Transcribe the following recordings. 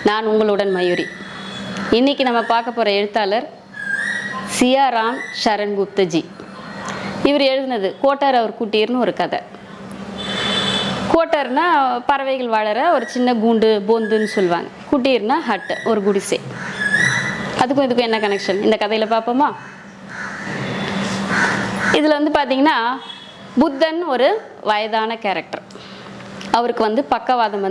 நான் உங்களுடன் மயூரி. இன்னைக்கு நம்ம பார்க்க போகிற எழுத்தாளர் சியாராம் சரண் குப்தஜி. இவர் எழுதினது கோட்டார் அவர் குட்டீர்னு ஒரு கதை. கோட்டார்னா பறவைகள் வாழற ஒரு சின்ன கூண்டு பொந்துன்னு சொல்லுவாங்க. குட்டீர்னா ஹட், ஒரு குடிசை. அதுக்கும் இதுக்கும் என்ன கனெக்ஷன் இந்த கதையில் பார்ப்போமா? இதில் பார்த்தீங்கன்னா புத்தன் ஒரு வயதான கேரக்டர். அவருக்கு பக்கவாதம்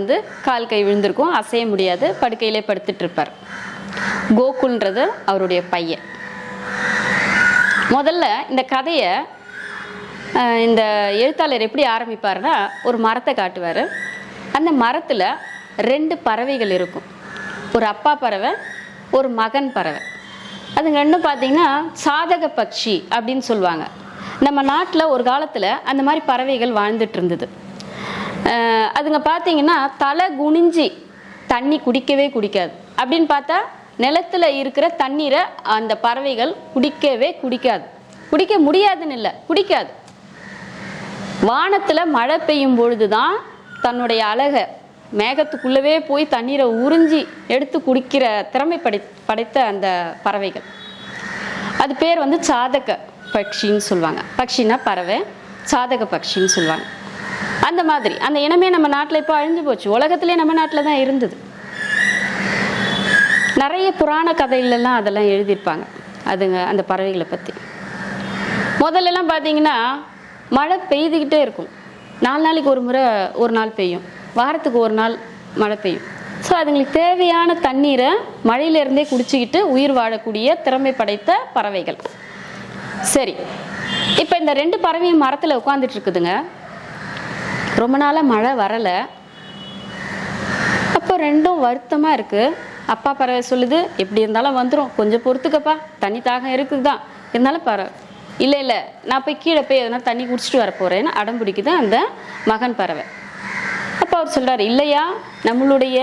கால் கை விழுந்திருக்கும், அசைய முடியாது, படுக்கையிலே படுத்துட்டு இருப்பார். கோகுல்ன்றது அவருடைய பையன். முதல்ல இந்த கதையை இந்த எழுத்தாளர் எப்படி ஆரம்பிப்பார்னா, ஒரு மரத்தை காட்டுவார். அந்த மரத்தில் 2 பறவைகள் இருக்கும். ஒரு அப்பா பறவை, ஒரு மகன் பறவை. அதுங்க ரெண்டும் பார்த்தீங்கன்னா சாதக பட்சி அப்படின்னு சொல்லுவாங்க. நம்ம நாட்டில் ஒரு காலத்தில் அந்த மாதிரி பறவைகள் வாழ்ந்துட்டு இருந்தது. அதுங்க பார்த்தீங்கன்னா தலை குனிஞ்சி தண்ணி குடிக்கவே குடிக்காது. அப்படின்னு பார்த்தா நிலத்தில் இருக்கிற தண்ணீரை அந்த பறவைகள் குடிக்கவே குடிக்காது. குடிக்க முடியாதுன்னு இல்லை, குடிக்காது. வானத்தில் மழை பெய்யும் பொழுது தான் தன்னுடைய அழகை மேகத்துக்குள்ளவே போய் தண்ணீரை உறிஞ்சி எடுத்து குடிக்கிற திறமை படைத்த அந்த பறவைகள். அது பேர் சாதக பட்சின்னு சொல்லுவாங்க. பட்சின்னா பறவை, சாதக பட்சின்னு சொல்லுவாங்க. அந்த மாதிரி அந்த இனமே நம்ம நாட்டில் இப்போ அழிஞ்சு போச்சு. உலகத்திலே நம்ம நாட்டில் தான் இருந்தது. நிறைய புராண கதையிலெல்லாம் அதெல்லாம் எழுதியிருப்பாங்க அதுங்க அந்த பறவைகளை பற்றி. முதல்லலாம் பார்த்தீங்கன்னா மழை பெய்துக்கிட்டே இருக்கும். 4 நாளைக்கு ஒரு முறை ஒரு நாள் பெய்யும், வாரத்துக்கு ஒரு நாள் மழை பெய்யும். ஸோ அதுங்களுக்கு தேவையான தண்ணீரை மழையிலேருந்தே குடிச்சிக்கிட்டு உயிர் வாழக்கூடிய திறமை படைத்த பறவைகள். சரி, இப்போ இந்த 2 பறவையும் மரத்தில் உட்காந்துட்டு இருக்குதுங்க. ரொம்ப நாளாக மழை வரலை. அப்போ 2ம் வருத்தமாக இருக்குது. அப்பா பறவை சொல்லுது, எப்படி இருந்தாலும் வந்துடும், கொஞ்சம் பொறுத்துக்கப்பா, தண்ணி தாகம் இருக்குது தான், இருந்தாலும் பறவை. இல்லை நான் போய் கீழே போய் எதனா தண்ணி குடிச்சிட்டு வர போகிறேன்னு அடம் பிடிக்குது அந்த மகன் பறவை. அப்போ அவர் சொல்கிறார், இல்லையா, நம்மளுடைய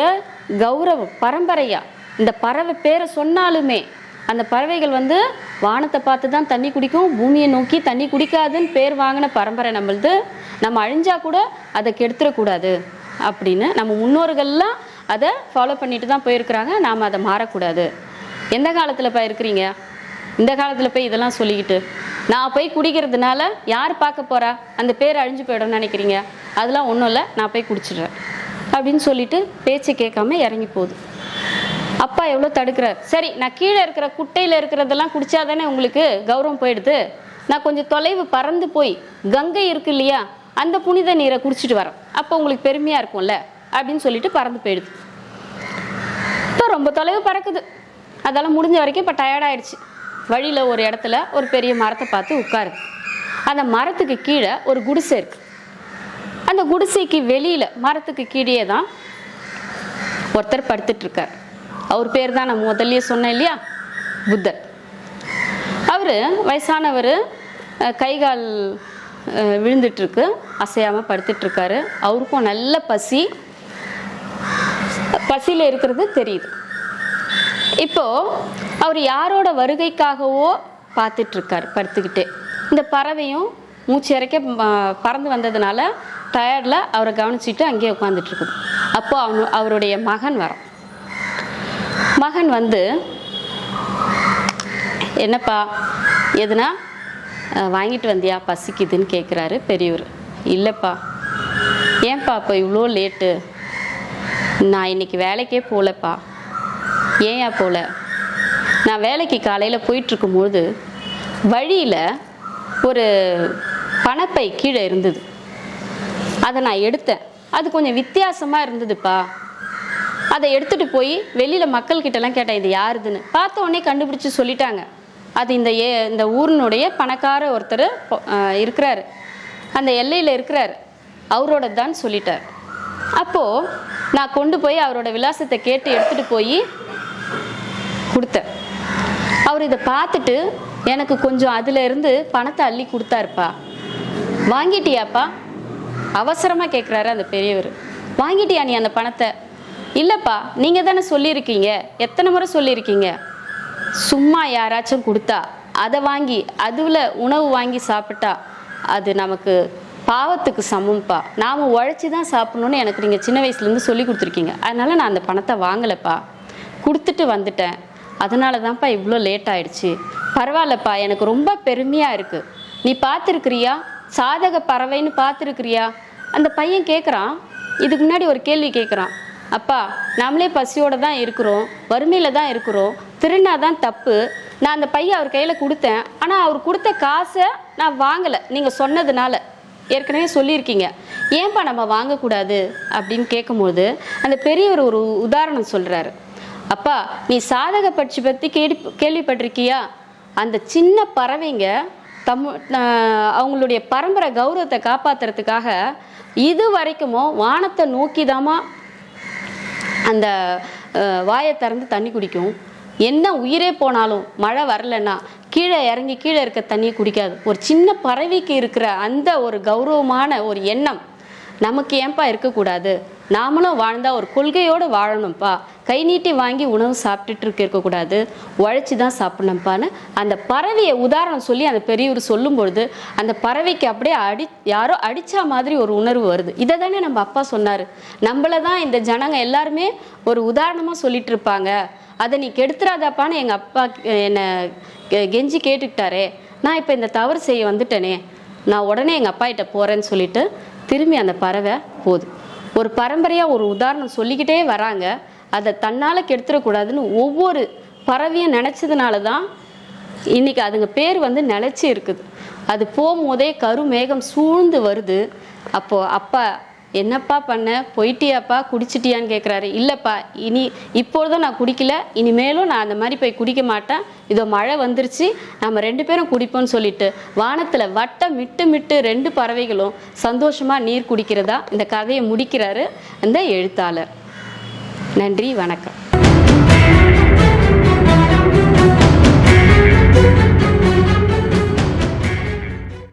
கௌரவம் பரம்பரையா இந்த பறவை பேரை சொன்னாலுமே அந்த பறவைகள் வானத்தை பார்த்து தான் தண்ணி குடிக்கும், பூமியை நோக்கி தண்ணி குடிக்காதுன்னு பேர் வாங்கின பரம்பரை நம்மளது. நம்ம அழிஞ்சா கூட அதை கெடுத்துடக்கூடாது அப்படின்னு நம்ம முன்னோர்கள்லாம் அதை ஃபாலோ பண்ணிட்டு தான் போயிருக்கிறாங்க. நாம் அதை மாறக்கூடாது. எந்த காலத்தில் இருக்கிறீங்க? இந்த காலத்தில் போய் இதெல்லாம் சொல்லிக்கிட்டு நான் போய் குடிக்கிறதுனால யார் பார்க்க போகிறா, அந்த பேர் அழிஞ்சு போய்டும்னு நினைக்கிறீங்க? அதெல்லாம் ஒன்றும் இல்லை, நான் போய் குடிச்சிடுறேன் அப்படின்னு சொல்லிட்டு பேச்சு கேட்காம இறங்கி போகுது. அப்பா எவ்வளோ தடுக்கிறார். சரி, நான் கீழே இருக்கிற குட்டையில் இருக்கிறதெல்லாம் குடித்தாதானே உங்களுக்கு கௌரவம் போயிடுது. நான் கொஞ்சம் தொலைவு பறந்து போய் கங்கை இருக்கு இல்லையா, அந்த புனித நீரை குடிச்சிட்டு வரேன், அப்போ உங்களுக்கு பெருமையாக இருக்கும்ல அப்படின்னு சொல்லிட்டு பறந்து போயிடுது. இப்போ ரொம்ப தொலைவு பறக்குது. அதெல்லாம் முடிஞ்ச வரைக்கும் இப்போ டயர்டாயிடுச்சு. வழியில் ஒரு இடத்துல ஒரு பெரிய மரத்தை பார்த்து உட்காருது. அந்த மரத்துக்கு கீழே ஒரு குடிசை இருக்குது. அந்த குடிசைக்கு வெளியில் மரத்துக்கு கீழே தான் ஒருத்தர் படுத்துட்ருக்கார். அவர் பேர் தான் நான் முதல்லயே சொன்னேன் இல்லையா, புத்தர். அவர் வயசானவர், கைகால் விழுந்துட்டுருக்கு, அசையாமல் படுத்துட்ருக்காரு. அவருக்கும் நல்ல பசியில் இருக்கிறது தெரியுது. இப்போது அவர் யாரோட வருகைக்காகவோ பார்த்துட்ருக்கார் படுத்துக்கிட்டே. இந்த பறவையும் மூச்சு இறைக்க பறந்து வந்ததுனால டயர்டில் அவரை கவனிச்சுட்டு அங்கேயே உட்காந்துட்ருக்குது. அப்போது அவருடைய மகன் வரான். மகன் என்னப்பா, எதுனா வாங்கிட்டு வந்தியா, பசிக்குதுன்னு கேட்குறாரு பெரியவர். இல்லைப்பா. ஏன்பா இப்போ இவ்வளோ லேட்டு? நான் இன்னைக்கு வேலைக்கே போகலப்பா. ஏன்யா போகல? நான் வேலைக்கு காலையில் போயிட்டுருக்கும்போது வழியில் ஒரு பணப்பை கீழே இருந்தது. அதை நான் எடுத்தேன். அது கொஞ்சம் வித்தியாசமாக இருந்ததுப்பா. அதை எடுத்துகிட்டு போய் வெளியில் மக்கள்கிட்டலாம் கேட்டேன், இது யாருதுன்னு. பார்த்த உடனே கண்டுபிடிச்சி சொல்லிட்டாங்க, அது இந்த ஊரினுடைய பணக்கார ஒருத்தர் இருக்கிறாரு, அந்த எல்லையில் இருக்கிறார், அவரோட தான் சொல்லிட்டார். அப்போது நான் கொண்டு போய் அவரோட விலாசத்தை கேட்டு எடுத்துகிட்டு போய் கொடுத்தேன். அவர் இதை பார்த்துட்டு எனக்கு கொஞ்சம் அதில் இருந்து பணத்தை அள்ளி கொடுத்தாருப்பா. வாங்கிட்டியாப்பா? அவசரமாக கேட்குறாரு அந்த பெரியவர். வாங்கிட்டியா நீ அந்த பணத்தை? இல்லைப்பா, நீங்கள் தானே சொல்லியிருக்கீங்க, எத்தனை முறை சொல்லியிருக்கீங்க, சும்மா யாராச்சும் கொடுத்தா அதை வாங்கி அதில் உணவு வாங்கி சாப்பிட்டா அது நமக்கு பாவத்துக்கு சமம்ப்பா. நாம் உழைச்சி தான் சாப்பிட்ணுன்னு எனக்கு நீங்கள் சின்ன வயசுலேருந்து சொல்லி கொடுத்துருக்கீங்க. அதனால் நான் அந்த பணத்தை வாங்கலைப்பா, கொடுத்துட்டு வந்துட்டேன். அதனால தான்ப்பா இவ்வளோ லேட் ஆயிடுச்சு. பரவாயில்லப்பா, எனக்கு ரொம்ப பெருமையாக இருக்குது. நீ பார்த்துருக்குறியா, சாதக பறவைன்னு பார்த்துருக்குறியா? அந்த பையன் கேட்குறான், இதுக்கு முன்னாடி ஒரு கேள்வி கேட்குறான். அப்பா, நாமளே பசியோடு தான் இருக்கிறோம், வறுமையில் தான் இருக்கிறோம், திருநா தான் தப்பு. நான் அந்த பையன் அவர் கையில் கொடுத்தேன், ஆனால் அவர் கொடுத்த காசை நான் வாங்கலை, நீங்கள் சொன்னதுனால. ஏற்கனவே சொல்லியிருக்கீங்க, ஏன்பா நம்ம வாங்கக்கூடாது அப்படின்னு கேட்கும்போது அந்த பெரியவர் ஒரு உதாரணம் சொல்கிறாரு. அப்பா, நீ சாதக பட்சி பற்றி கேள்விப்பட்டிருக்கியா? அந்த சின்ன பறவைங்க அவங்களுடைய பரம்பரை கௌரவத்தை காப்பாற்றுறதுக்காக இது வரைக்குமோ வானத்தை நோக்கிதாமா அந்த வாயை திறந்து தண்ணி குடிக்கும். என்ன உயிரே போனாலும் மழை வரலைன்னா கீழே இறங்கி கீழே இருக்க தண்ணியை குடிக்காது. ஒரு சின்ன பறவைக்கு இருக்கிற அந்த ஒரு கௌரவமான ஒரு எண்ணம் நமக்கு ஏன்பா இருக்கக்கூடாது? நாமளும் வாழ்ந்தால் ஒரு கொள்கையோடு வாழணும்ப்பா. கை நீட்டி வாங்கி உணவு சாப்பிட்டுட்டு இருக்கக்கூடாது, உழைச்சி தான் சாப்பிடணும்ப்பான்னு அந்த பறவையை உதாரணம் சொல்லி அந்த பெரியவர் சொல்லும்பொழுது அந்த பறவைக்கு அப்படியே யாரோ அடித்தா மாதிரி ஒரு உணர்வு வருது. இதை தானே நம்ம அப்பா சொன்னார். நம்மளை தான் இந்த ஜனங்க எல்லாருமே ஒரு உதாரணமாக சொல்லிட்டு இருப்பாங்க, அதை நீ கெடுத்துறாதாப்பான்னு எங்கள் அப்பா என்னை கெஞ்சி கேட்டுக்கிட்டாரே. நான் இப்போ இந்த தவறு செய்ய வந்துட்டேனே, நான் உடனே எங்கள் அப்பா கிட்ட போகிறேன்னு சொல்லிட்டு திரும்பி அந்த பறவை போகுது. ஒரு பரம்பரையாக ஒரு உதாரணம் சொல்லிக்கிட்டே வராங்க. அதை தன்னால் கெடுத்துடக்கூடாதுன்னு ஒவ்வொரு பறவையும் நினச்சதுனால தான் இன்றைக்கி அதுங்க பேர் நிலச்சி இருக்குது. அது போகும்போதே கருமேகம் சூழ்ந்து வருது. அப்போது அப்பா, என்னப்பா பண்ண, போயிட்டியாப்பா, குடிச்சிட்டியான்னு கேட்குறாரு. இல்லைப்பா, இப்பொழுதும் நான் குடிக்கல, இனிமேலும் நான் அந்த மாதிரி போய் குடிக்க மாட்டேன். இதோ மழை வந்துருச்சு, நம்ம 2 பேரும் குடிப்போம்னு சொல்லிட்டு வானத்தில் வட்டம் மிட்டு 2 பறவைகளும் சந்தோஷமாக நீர் குடிக்கிறதா இந்த கதையை முடிக்கிறாரு அந்த எழுத்தாளர். நன்றி, வணக்கம்.